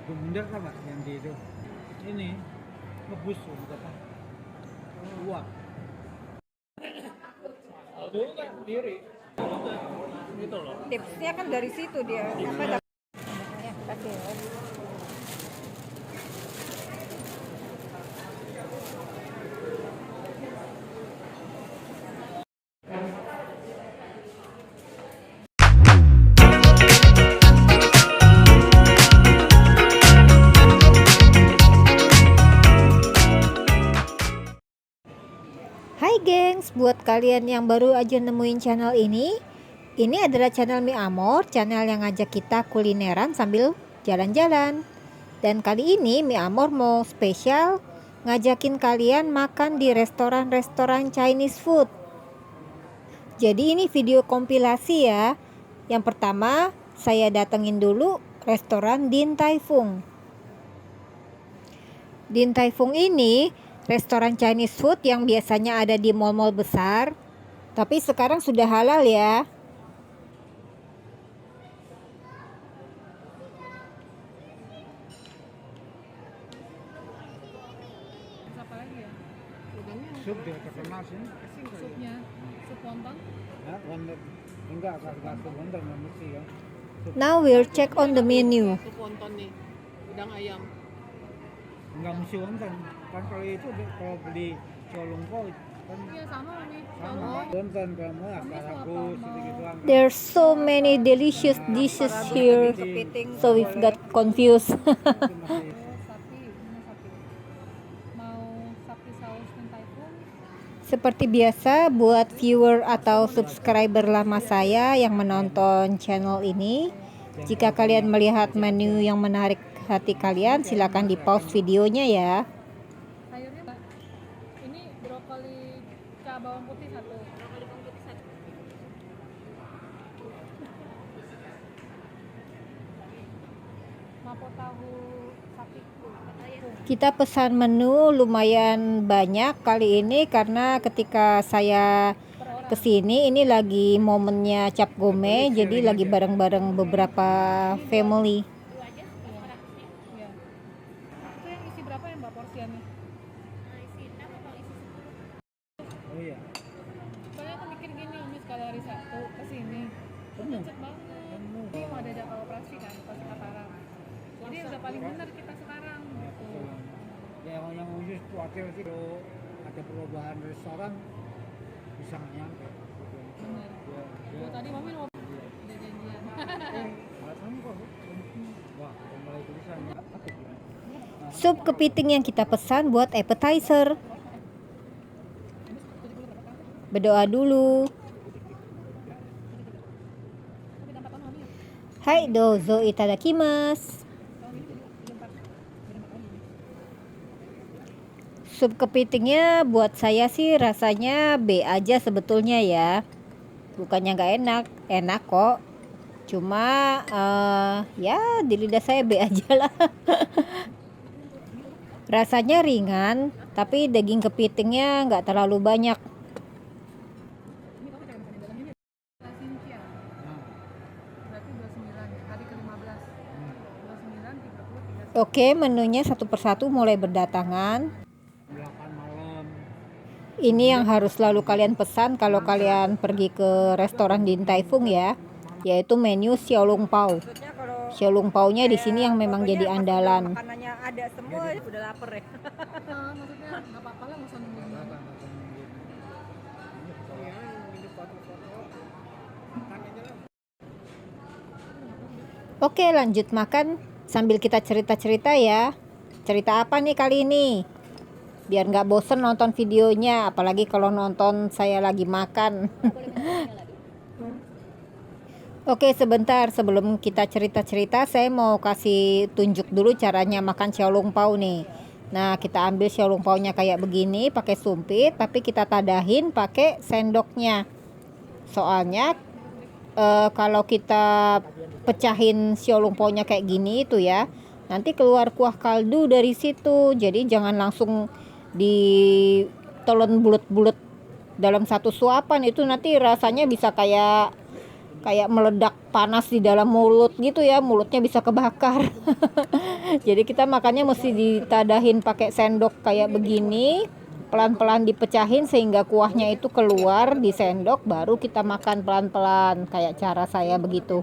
Bundar apa yang di itu? Ini ngebus apa? Uap. Bukan sendiri. Itu loh. Tipsnya kan dari situ dia. Apa dapat? Ya, kasih. Hai gengs, buat kalian yang baru aja nemuin channel ini adalah channel Mi Amor, channel yang ngajak kita kulineran sambil jalan-jalan. Dan kali ini Mi Amor mau spesial ngajakin kalian makan di restoran-restoran Chinese food. Jadi ini video kompilasi ya. Yang pertama, saya datengin dulu restoran Din Tai Fung. Din Tai Fung ini restoran Chinese food yang biasanya ada di mall-mall besar, tapi sekarang sudah halal ya. Apa lagi ya? Sup dia terkenal sih. Supnya, sup wonton. Ya, wonton. Enggak sup wonton mesti ya. Now we'll check on the menu. Sup wonton nih, udang ayam. Enggak mesti wonton. Kan kalau itu kalau beli Xiaolongbao kan Iya sama nih. sama wonton kamu asparagus gitu-gituan. There's so many delicious dishes here, so we've got confused. Oh, sapi, ini sapi. Mau sapi saus Din Tai Fung? Seperti biasa, buat viewer atau subscriber lama saya yang menonton channel ini, jika kalian melihat menu yang menarik hati kalian, silakan di pause videonya ya. Sayurnya Mbak. Ini brokoli bawang putih satu. Brokoli bawang putih satu. Mapo tahu sapi. Kita pesan menu lumayan banyak kali ini karena ketika saya kesini ini lagi momennya Cap Gome, jadi lagi bareng-bareng beberapa family. Iya. Itu yang isi berapa ya Mbak porsiannya? Isi 6 atau isi 10? Oh iya. Soalnya aku mikir gini, Umis kalau hari Sabtu kesini macet banget. Ini mau ada jadwal operasi kan, operasi Mataram. Jadi udah paling benar kita sekarang gitu. Ya yang khusus khawatir sih kalau ada perubahan restoran bisa nggak nyampe. Benar. Ya, Gua tadi mami mau udah janjian. alasan kok. Wah, mulai tulisannya. Sup kepiting yang kita pesan buat appetizer. Berdoa dulu. Hai dozo itadakimasu. Sup kepitingnya buat saya sih rasanya B aja sebetulnya ya. Bukannya nggak enak, enak kok. Cuma ya di lidah saya B aja lah. Rasanya ringan, tapi daging kepitingnya nggak terlalu banyak. Sintia. Berarti 29 ya, hari ke-15. 29, 30, 31. Oke, menunya satu persatu mulai berdatangan. 8 malam. Ini yang harus selalu kalian pesan kalau kalian pergi ke restoran Din Tai Fung ya, yaitu menu Xiaolongbao. Xiaolongbao-nya di sini yang memang jadi andalan. Makanannya ada semua, udah lapar ya. Maksudnya nggak apa-apa lah, nggak usah nunggu. Oke, lanjut makan sambil kita cerita-cerita ya. Cerita apa nih kali ini? Biar nggak bosen nonton videonya, apalagi kalau nonton saya lagi makan. Oke, sebentar sebelum kita cerita-cerita, saya mau kasih tunjuk dulu caranya makan xiaolongbao nih. Nah, kita ambil xiaolongbao-nya kayak begini, pakai sumpit, tapi kita tadahin pakai sendoknya. Soalnya kalau kita pecahin xiaolongbao-nya kayak gini itu ya, nanti keluar kuah kaldu dari situ. Jadi jangan langsung ditelan bulat-bulat dalam satu suapan, itu nanti rasanya bisa kayak kayak meledak panas di dalam mulut gitu ya, mulutnya bisa kebakar. Jadi kita makannya mesti ditadahin pakai sendok kayak begini, pelan-pelan dipecahin sehingga kuahnya itu keluar di sendok, baru kita makan pelan-pelan kayak cara saya begitu.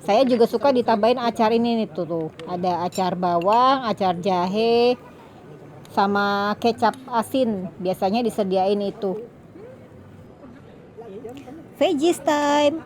Saya juga suka ditambahin acar ini nih tuh. Ada acar bawang, acar jahe, sama kecap asin. Biasanya disediain itu. Veggies time.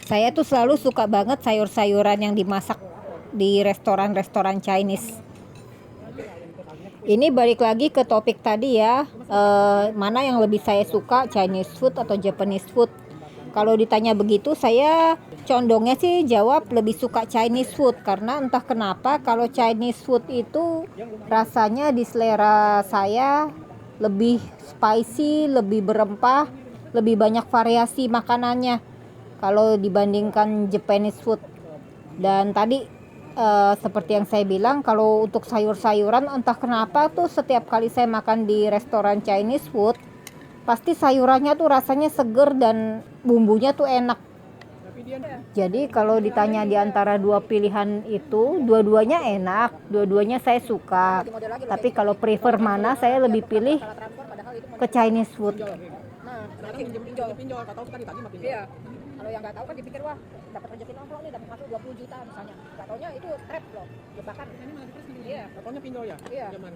Saya tuh selalu suka banget sayur-sayuran yang dimasak di restoran-restoran Chinese. Ini balik lagi ke topik tadi ya. Mana yang lebih saya suka, Chinese food atau Japanese food? Kalau ditanya begitu, saya condongnya sih jawab lebih suka Chinese food. Karena entah kenapa kalau Chinese food itu rasanya di selera saya lebih spicy, lebih berempah, lebih banyak variasi makanannya kalau dibandingkan Japanese food. Dan tadi seperti yang saya bilang, kalau untuk sayur-sayuran entah kenapa tuh setiap kali saya makan di restoran Chinese food, pasti sayurannya tuh rasanya seger dan bumbunya tuh enak. Jadi kalau ditanya di antara dua pilihan itu, dua-duanya enak, dua-duanya saya suka. Tapi kalau prefer mana, saya lebih pilih ke Chinese food. Pinjol, tahu kita ditagih makin. Iya. Kalau yang nggak tahu kan dipikir wah dapat rezeki nongkrong nih, dapat masuk 20 juta misalnya. Nggak taunya itu trap loh, jebakan. Ini malah terus sendiri. Iya. Taunya pinjol ya. Iya. Zaman.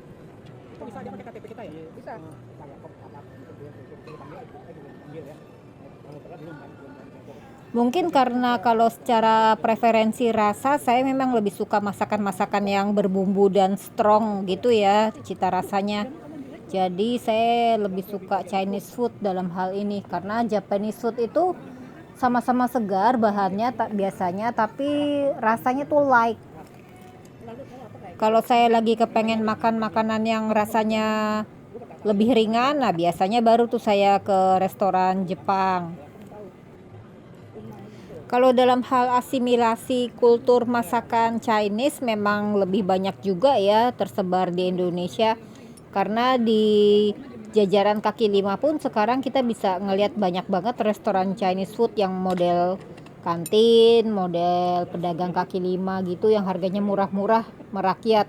Itu bisa aja pakai KTP kita ya? Bisa. Mungkin karena kalau secara preferensi rasa, saya memang lebih suka masakan-masakan yang berbumbu dan strong gitu ya cita rasanya. Jadi saya lebih suka Chinese food dalam hal ini, karena Japanese food itu sama-sama segar bahannya biasanya, tapi rasanya tuh light. Kalau saya lagi kepengen makan makanan yang rasanya lebih ringan, nah biasanya baru tuh saya ke restoran Jepang. Kalau dalam hal asimilasi kultur masakan Chinese memang lebih banyak juga ya tersebar di Indonesia. Karena di jajaran kaki lima pun sekarang kita bisa ngelihat banyak banget restoran Chinese food yang model kantin, model pedagang kaki lima gitu yang harganya murah-murah, merakyat.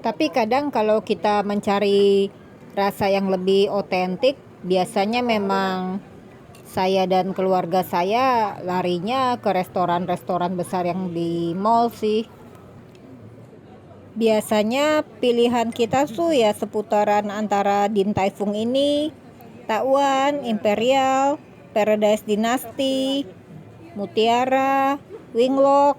Tapi kadang kalau kita mencari rasa yang lebih otentik, biasanya memang saya dan keluarga saya larinya ke restoran-restoran besar yang di mall sih. Biasanya pilihan kita tuh ya seputaran antara Din Tai Fung ini, Takwan, Imperial, Paradise Dynasty, Mutiara, Winglock.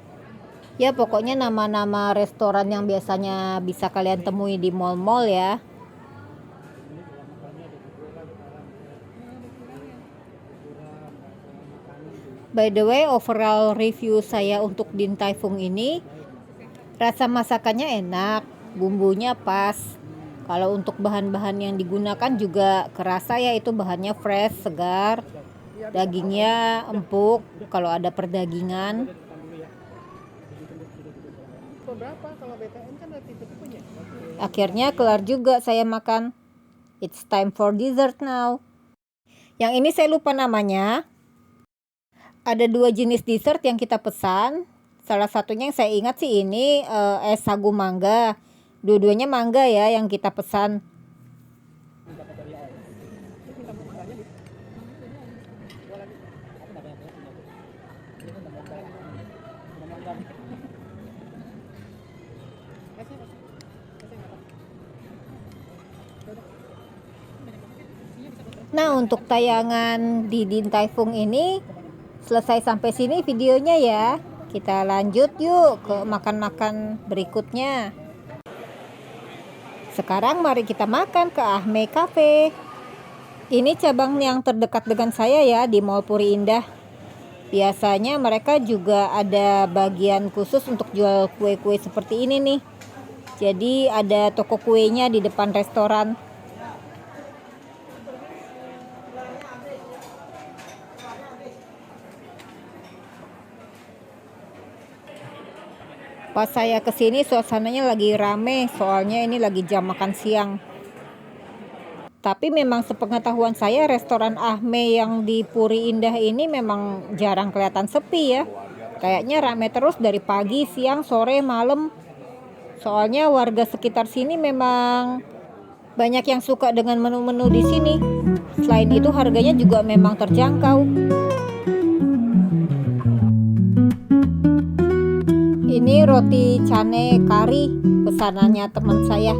Ya pokoknya nama-nama restoran yang biasanya bisa kalian temui di mall-mall ya. By the way, overall review saya untuk Din Tai Fung ini, rasa masakannya enak, bumbunya pas. Kalau untuk bahan-bahan yang digunakan juga kerasa ya, itu bahannya fresh, segar. Dagingnya empuk kalau ada perdagingan. Akhirnya kelar juga saya makan. It's time for dessert now. Yang ini saya lupa namanya. Ada 2 jenis dessert yang kita pesan. Salah satunya yang saya ingat sih ini es sagu mangga. Dua-duanya mangga ya yang kita pesan. Nah, untuk tayangan di Din Tai Fung ini selesai sampai sini videonya ya. Kita lanjut yuk ke makan-makan berikutnya. Sekarang mari kita makan ke Ahmei Cafe. Ini cabang yang terdekat dengan saya ya, di Mall Puri Indah. Biasanya mereka juga ada bagian khusus untuk jual kue-kue seperti ini nih. Jadi ada toko kuenya di depan restoran. Pas saya kesini suasananya lagi rame, soalnya ini lagi jam makan siang. Tapi memang sepengetahuan saya restoran Ahme yang di Puri Indah ini memang jarang kelihatan sepi ya. Kayaknya rame terus dari pagi, siang, sore, malam. Soalnya warga sekitar sini memang banyak yang suka dengan menu-menu di sini. Selain itu harganya juga memang terjangkau. Ini roti cane kari pesanannya teman saya.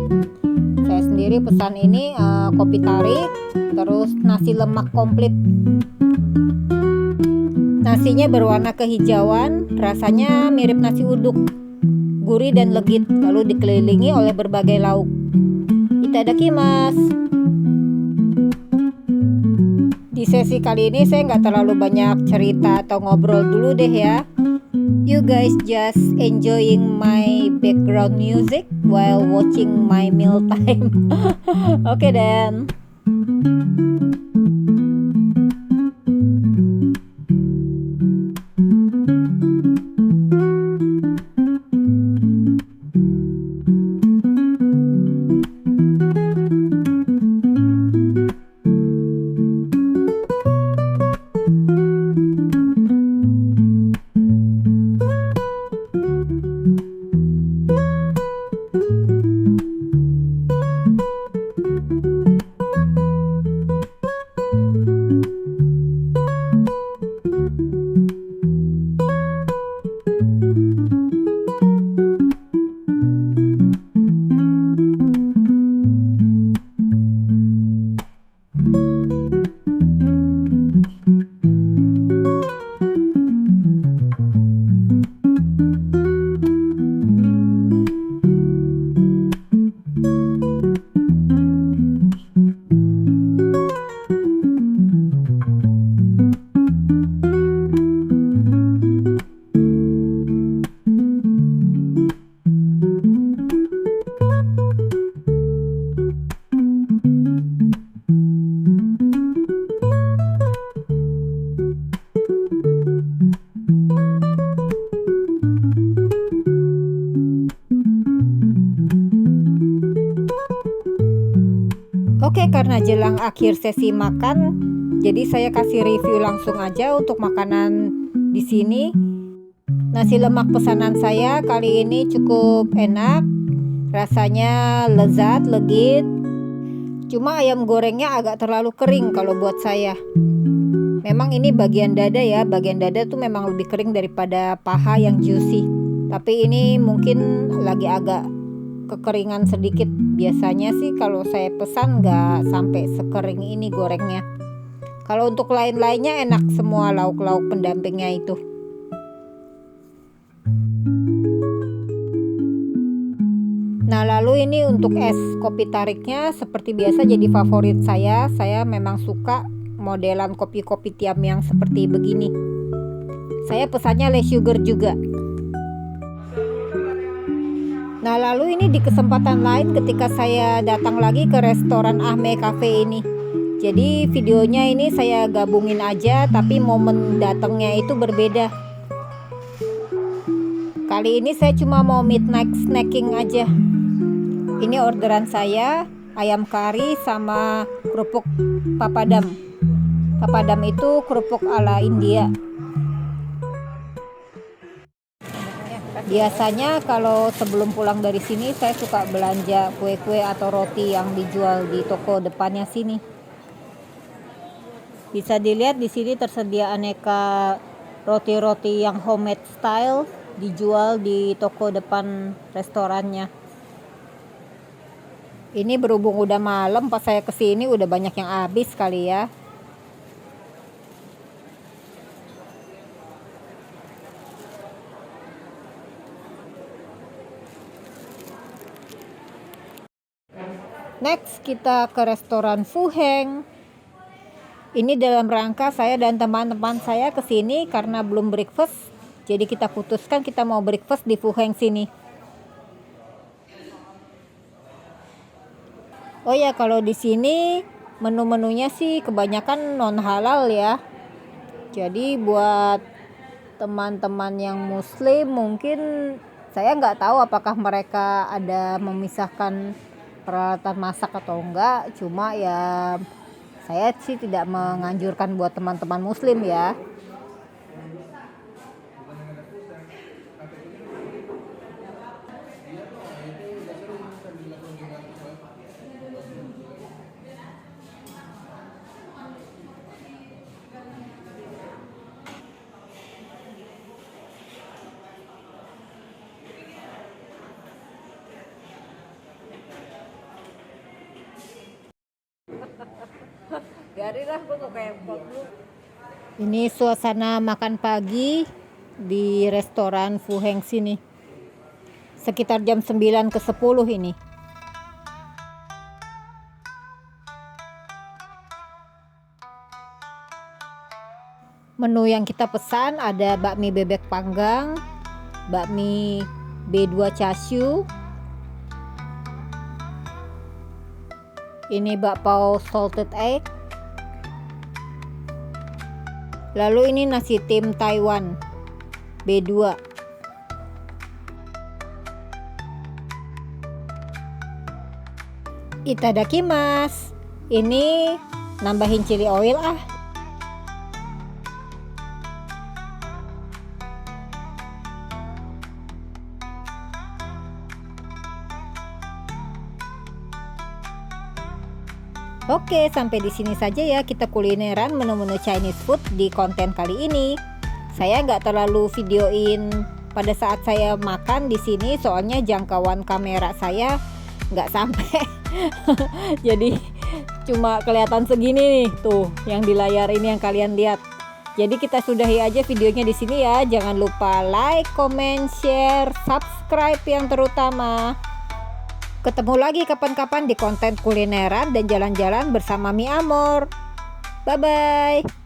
Saya sendiri pesan ini kopi tarik, terus nasi lemak komplit. Nasinya berwarna kehijauan, rasanya mirip nasi uduk, gurih dan legit, lalu dikelilingi oleh berbagai lauk. Itadakimasu. Di sesi kali ini saya nggak terlalu banyak cerita atau ngobrol dulu deh ya. You guys just enjoying my background music while watching my meal time. Oke then. Oke, karena jelang akhir sesi makan, jadi saya kasih review langsung aja untuk makanan di sini. Nasi lemak pesanan saya kali ini cukup enak, rasanya lezat, legit. Cuma ayam gorengnya agak terlalu kering kalau buat saya. Memang ini bagian dada ya, bagian dada tuh memang lebih kering daripada paha yang juicy. Tapi ini mungkin lagi agak kekeringan sedikit. Biasanya sih kalau saya pesan nggak sampai sekering ini gorengnya. Kalau untuk lain-lainnya enak semua lauk-lauk pendampingnya itu. Nah lalu ini untuk es kopi tariknya seperti biasa jadi favorit saya. Saya memang suka modelan kopi-kopi tiam yang seperti begini. Saya pesannya less sugar juga. Nah lalu ini di kesempatan lain ketika saya datang lagi ke restoran Ahme Cafe ini. Jadi videonya ini saya gabungin aja, tapi momen datangnya itu berbeda. Kali ini saya cuma mau midnight snacking aja. Ini orderan saya, ayam kari sama kerupuk papadam. Papadam itu kerupuk ala India. Biasanya kalau sebelum pulang dari sini saya suka belanja kue-kue atau roti yang dijual di toko depannya sini. Bisa dilihat di sini tersedia aneka roti-roti yang homemade style dijual di toko depan restorannya. Ini berhubung udah malam pas saya kesini udah banyak yang habis kali ya. Next kita ke restoran Fu Heng. Ini dalam rangka saya dan teman-teman saya kesini karena belum breakfast. Jadi kita putuskan kita mau breakfast di Fu Heng sini. Oh ya, kalau di sini menu-menunya sih kebanyakan non halal ya. Jadi buat teman-teman yang muslim mungkin saya nggak tahu apakah mereka ada memisahkan peralatan masak atau enggak, cuma ya saya sih tidak menganjurkan buat teman-teman muslim ya. Biarinlah gue kok kayak lu. Ini suasana makan pagi di restoran Fu Heng sini. Sekitar jam 9 ke 10 ini. Menu yang kita pesan ada bakmi bebek panggang, bakmi B2 chashu, ini bakpao salted egg, lalu ini nasi tim Taiwan B2. Itadakimasu. Ini nambahin chili oil ah. Oke, sampai di sini saja ya kita kulineran menu-menu Chinese food di konten kali ini. Saya nggak terlalu videoin pada saat saya makan di sini, soalnya jangkauan kamera saya nggak sampai. Jadi cuma kelihatan segini nih, tuh yang di layar ini yang kalian lihat. Jadi kita sudahi aja videonya di sini ya. Jangan lupa like, comment, share, subscribe yang terutama. Ketemu lagi kapan-kapan di konten kulineran dan jalan-jalan bersama Mi Amor. Bye-bye.